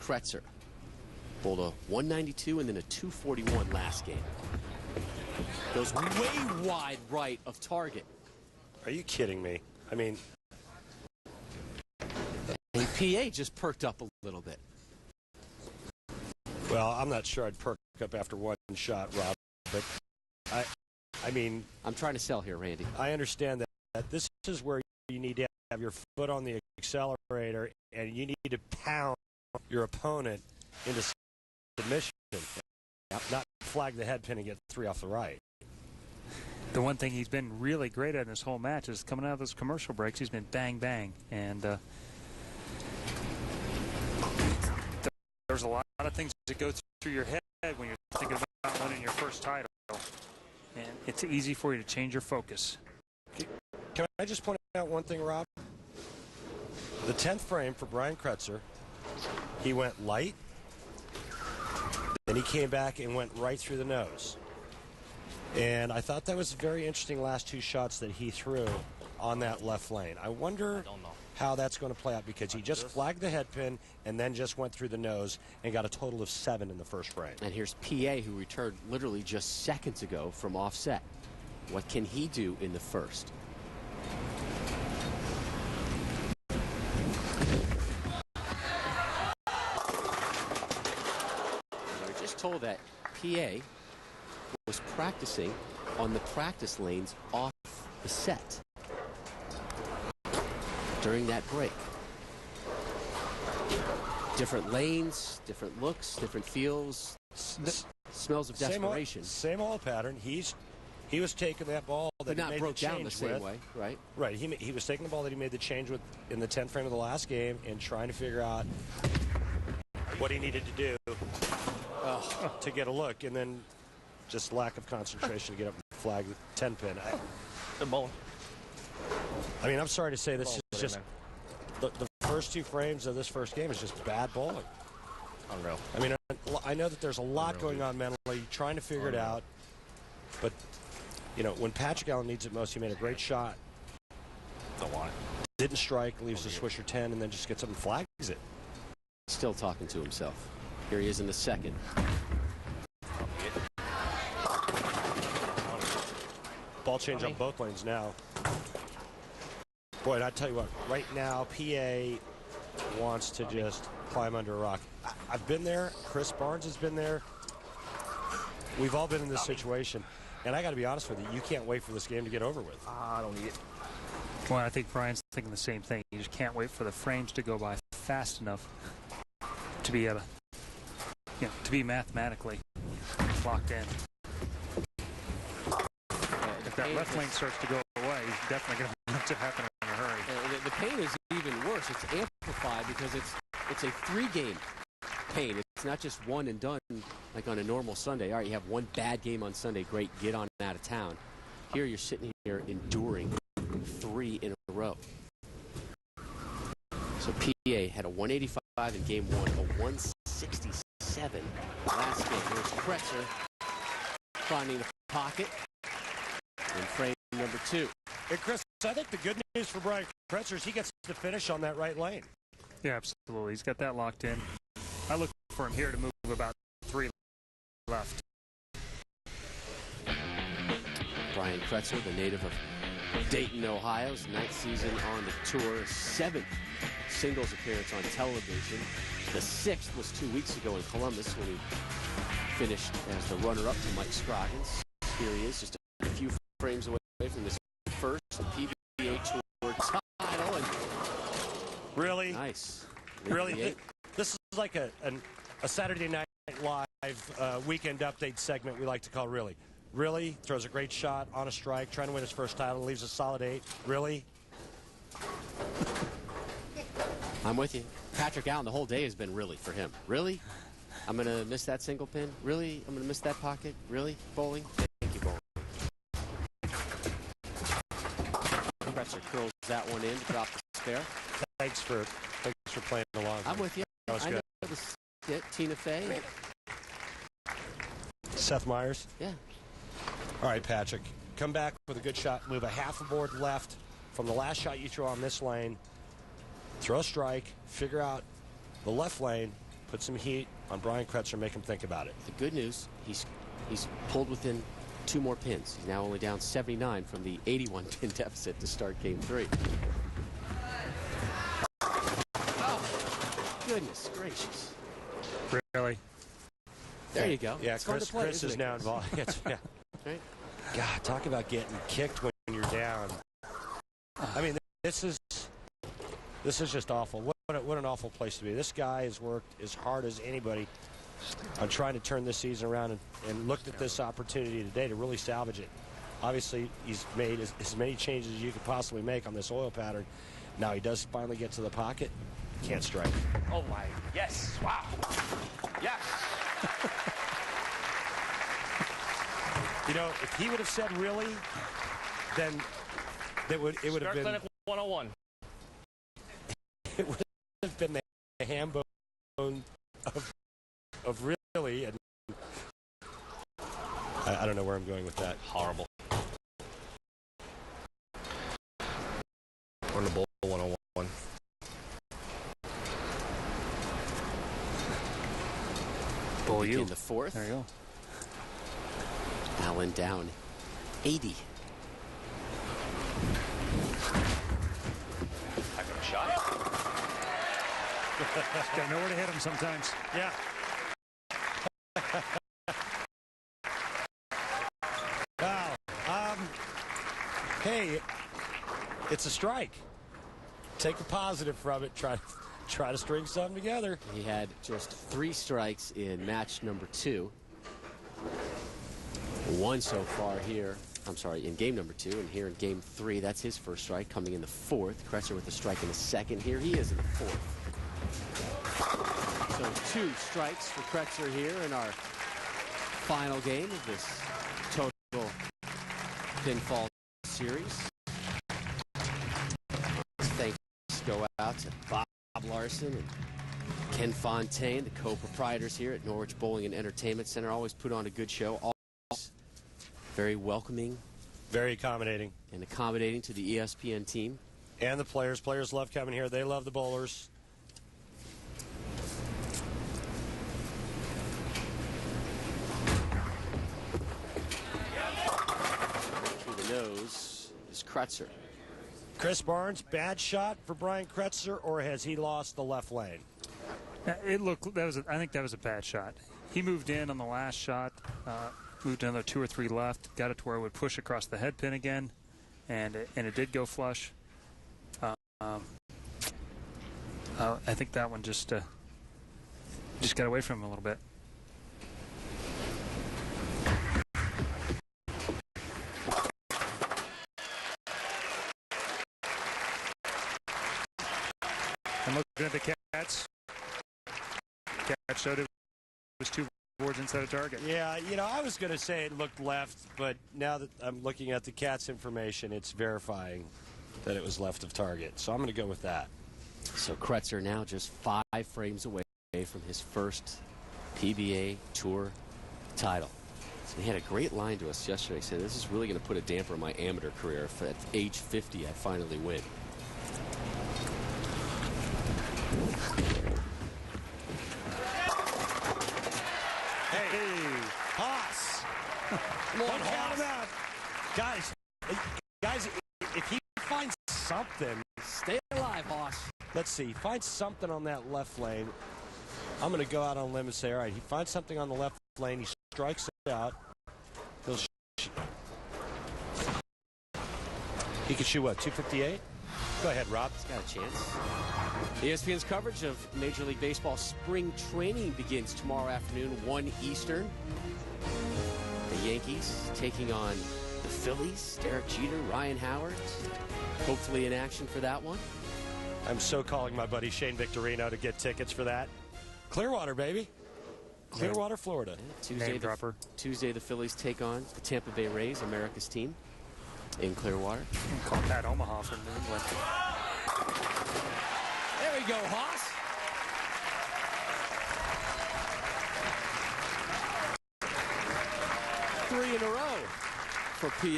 Kretzer bowled a 192 and then a 241 last game. Goes way wide right of target. Are you kidding me? I mean, and PA just perked up a little bit. Well, I'm not sure I'd perk up after one shot, Rob, but I mean, I'm trying to sell here, Randy. I understand that this is where you need to have your foot on the accelerator and you need to pound your opponent into submission, not flag the head pin and get 3 off the right. The one thing he's been really great at in this whole match is coming out of those commercial breaks, he's been bang, bang. And there's a lot of things that go through your head when you're thinking about winning your first title. And it's easy for you to change your focus. Can I just point out one thing, Rob? The 10th frame for Brian Kretzer, he went light, then he came back and went right through the nose. And I thought that was very interesting last 2 shots that he threw on that left lane. I wonder how that's going to play out because he just flagged the head pin and then just went through the nose and got a total of 7 in the first frame. And here's PA, who returned literally just seconds ago from offset. What can he do in the first? We're just told that PA was practicing on the practice lanes off the set during that break. Different lanes, different looks, different feels, smells of desperation. Same old pattern. He was taking that ball that but not he made broke the change down the same with. way, right? Right. He was taking the ball that he made the change with in the 10th frame of the last game and trying to figure out what he needed to do to get a look, and then just lack of concentration to get up and flag the 10 pin. I mean, I'm sorry to say this is just the first 2 frames of this first game is just bad bowling. Unreal. I mean, I know that there's a lot going on mentally, trying to figure it out, but you know, when Patrick Allen needs it most, he made a great shot. Don't want it. Didn't strike, leaves the Swisher 10, and then just gets up and flags it. Still talking to himself. Here he is in the second. Ball change on both lanes now. Boy, and I tell you what, right now, PA wants to just climb under a rock. I've been there. Chris Barnes has been there. We've all been in this situation. And I got to be honest with you, you can't wait for this game to get over with. I don't need it. Well, I think Brian's thinking the same thing. You just can't wait for the frames to go by fast enough to be able to, to be mathematically locked in. If that left lane starts to go away, he's definitely going to want it to happen in a hurry. The pain is even worse. It's amplified because it's a 3-game pain. It's not just one and done like on a normal Sunday. All right, you have one bad game on Sunday. Great, get on out of town. Here you're sitting here enduring 3 in a row. So PA had a 185 in game 1, a 167 last game. Here's Kretzer finding the pocket in frame number 2. Hey, Chris, I think the good news for Brian Kretzer is he gets to finish on that right lane. Yeah, absolutely. He's got that locked in. I look for him here to move about 3 left. Brian Kretzer, the native of Dayton, Ohio's 9th season on the tour, 7th singles appearance on television. The 6th was 2 weeks ago in Columbus when he finished as the runner-up to Mike Scroggins. Here he is, just a few frames away from this first PBA Tour title. And really? Nice. Really? This is like a Saturday Night Live weekend update segment we like to call Really. Really? Throws a great shot on a strike, trying to win his first title, leaves a solid 8. Really? I'm with you. Patrick Allen, the whole day has been really for him. Really? I'm going to miss that single pin? Really? I'm going to miss that pocket? Really? Bowling? Thank you, bowling. Kretzer curls that one in to drop the spare. Thanks for playing along. I'm with you. That was I good. know the Tina Fey. Seth Meyers? Yeah. All right, Patrick. Come back with a good shot. Move a half a board left from the last shot you throw on this lane. Throw a strike. Figure out the left lane, put some heat on Brian Kretzer, make him think about it. The good news, he's pulled within 2 more pins. He's now only down 79 from the 81 pin deficit to start game 3. Oh, goodness gracious. Really? There you go. Yeah, It's fun to play, Chris isn't is it, now Chris? involved. Yeah. Right? God, talk about getting kicked when you're down. I mean, this is just awful. What an awful place to be. This guy has worked as hard as anybody on trying to turn this season around and looked at this opportunity today to really salvage it. Obviously, he's made as many changes as you could possibly make on this oil pattern. Now he does finally get to the pocket. Can't strike. Oh my, yes, wow. Yes. You know, if he would have said really, then it would have Start been Clinic 101. it would have been the ham bone of really, and I don't know where I'm going with that. Horrible. We're in the bowl 101. Bull you. In the 4th, There you go. Allen down 80. I got a shot. Got to know where to hit him sometimes. Yeah. Wow. Hey, it's a strike. Take the positive from it. Try to string something together. He had just 3 strikes in match number 2. 1 so far here. I'm sorry, in game number 2, and here in game 3, that's his first strike coming in the 4th. Kretzer with a strike in the 2nd. Here he is in the 4th. So 2 strikes for Kretzer here in our final game of this total pinfall series. Thanks go out to Bob Larson and Ken Fontaine, the co-proprietors here at Norwich Bowling and Entertainment Center. Always put on a good show. Always very welcoming. Very accommodating. And accommodating to the ESPN team. And the players. Players love coming here. They love the bowlers. Through the nose is Kretzer. Chris Barnes, bad shot for Brian Kretzer, or has he lost the left lane? It looked. I think that was a bad shot. He moved in on the last shot. Moved another 2 or 3 left. Got it to where it would push across the head pin again, and it did go flush. I think that one just got away from him a little bit. I'm looking at the Cats. Cat showed it was 2 boards inside a target. Yeah, you know, I was going to say it looked left, but now that I'm looking at the Cats information, it's verifying that it was left of target. So I'm going to go with that. So Kretzer now just 5 frames away from his first PBA Tour title. So he had a great line to us yesterday. He said, this is really going to put a damper on my amateur career if at age 50 I finally win. Hey, Haas. Come on, Don't count him Haas. out. Guys, if he finds something, Stay alive, Haas. let's see, finds something on that left lane, I'm going to go out on a limb and say, all right, he finds something on the left lane, he strikes it out. He could shoot, what, 258? Go ahead, Rob. He's got a chance. ESPN's coverage of Major League Baseball spring training begins tomorrow afternoon, 1 Eastern. The Yankees taking on the Phillies. Derek Jeter, Ryan Howard, hopefully in action for that one. I'm so calling my buddy Shane Victorino to get tickets for that. Clearwater, baby. Clearwater, Florida. Name dropper. Tuesday, the Phillies take on the Tampa Bay Rays, America's team, in Clearwater. Call Pat Omaha from New England. There we go, Haas. Three in a row for PA.